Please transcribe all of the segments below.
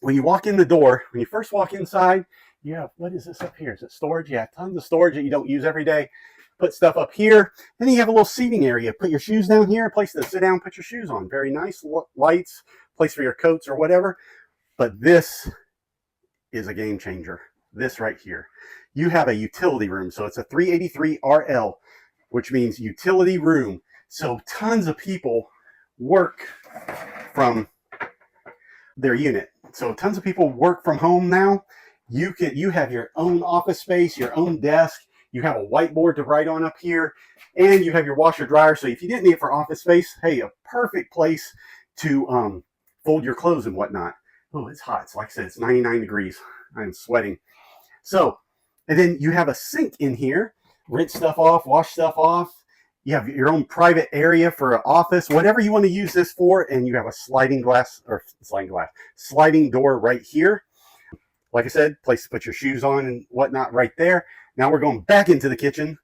When you walk in the door, when you first walk inside, you have, what is this up here? Is it storage? Yeah, tons of storage that you don't use every day. Put stuff up here. Then you have a little seating area. Put your shoes down here, a place to sit down, put your shoes on. Very nice. Lights, place for your coats or whatever. But this is a game changer. This right here. You have a utility room. So it's a 383 RL, which means utility room. So tons of people work from their unit. So tons of people work from home now. You have your own office space, your own desk. You have a whiteboard to write on up here, and you have your washer dryer. So if you didn't need it for office space, hey, a perfect place to fold your clothes and whatnot. Oh, it's hot. It's like I said, it's 99 degrees. I'm sweating. So, and then you have a sink in here. Rinse stuff off, wash stuff off. You have your own private area for an office, whatever you want to use this for, and you have a sliding door right here. Like I said, place to put your shoes on and whatnot right there. Now we're going back into the kitchen,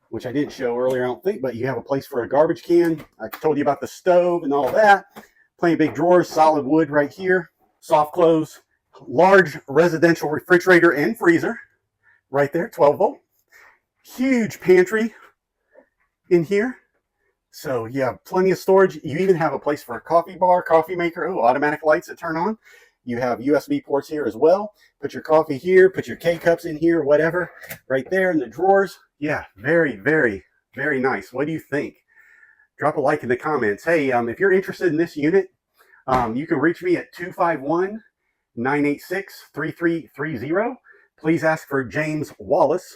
which I didn't show earlier, I don't think, but you have a place for a garbage can. I told you about the stove and all that. Plenty of big drawers, solid wood right here. Soft close, large residential refrigerator and freezer right there, 12 volt. Huge pantry in here. So you have plenty of storage. You even have a place for a coffee bar, coffee maker. Oh, automatic lights that turn on. You have USB ports here as well. Put your coffee here, put your K-cups in here, whatever, right there in the drawers. Yeah, very, very, very nice. What do you think? Drop a like in the comments. Hey, if you're interested in this unit, you can reach me at 251-986-3330. Please ask for James Wallace,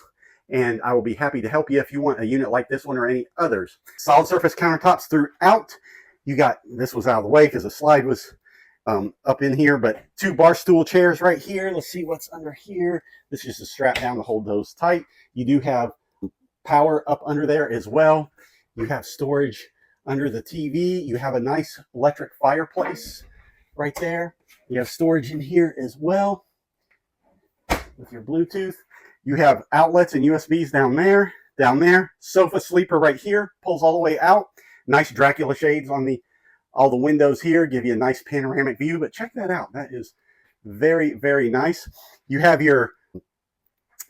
and I will be happy to help you if you want a unit like this one or any others. Solid surface countertops throughout. You got, this was out of the way because the slide was up in here, but 2 bar stool chairs right here. Let's see what's under here. This is just a strap down to hold those tight. You do have power up under there as well. You have storage under the TV. You have a nice electric fireplace right there. You have storage in here as well with your Bluetooth. You have outlets and USBs down there. Sofa sleeper right here, pulls all the way out. Nice Dracula shades on all the windows here, give you a nice panoramic view, but check that out. That is very, very nice. You have your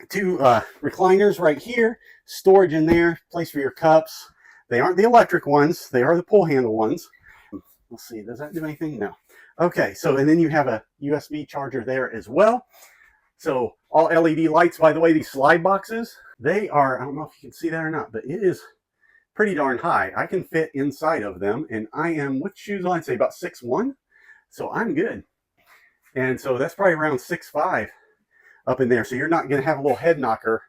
2 recliners right here, storage in there, place for your cups. They aren't the electric ones, they are the pull handle ones. Let's see, does that do anything? No. Okay, so, and then you have a USB charger there as well. So all LED lights, by the way, these slide boxes, they are, I don't know if you can see that or not, but it is pretty darn high. I can fit inside of them, and I am, with shoes on, I'd say about 6'1", so I'm good. And so that's probably around 6'5" up in there. So you're not going to have a little head knocker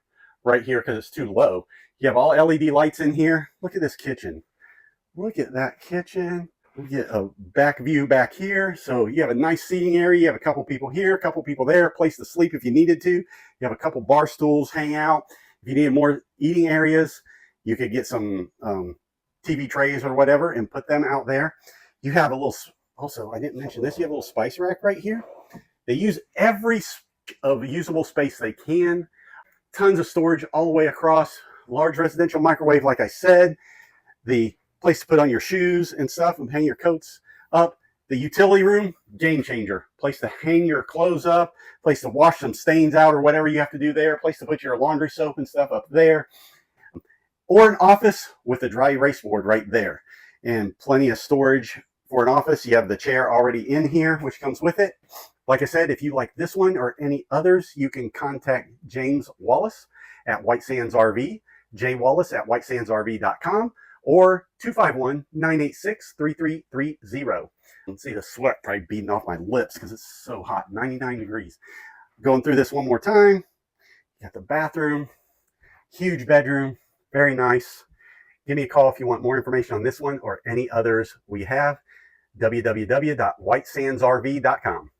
right here because it's too low. You have all LED lights in here. Look at this kitchen. Look at that kitchen. We get a back view back here. So you have a nice seating area. You have a couple people here, a couple people there, a place to sleep if you needed to. You have a couple bar stools, hang out. If you needed more eating areas, you could get some TV trays or whatever and put them out there. You have a little, also, I didn't mention this, you have a little spice rack right here. They use every usable space they can. Tons of storage all the way across. Large residential microwave, like I said. The place to put on your shoes and stuff and hang your coats up. The utility room, game changer. Place to hang your clothes up. Place to wash some stains out or whatever you have to do there. Place to put your laundry soap and stuff up there. Or an office with a dry erase board right there. And plenty of storage for an office. You have the chair already in here, which comes with it. Like I said, if you like this one or any others, you can contact James Wallace at White Sands RV, jwallace@whitesandsrv.com, or 251-986-3330. See the sweat probably beating off my lips because it's so hot, 99 degrees. Going through this one more time. You got the bathroom, huge bedroom, very nice. Give me a call if you want more information on this one or any others we have. www.whitesandsrv.com.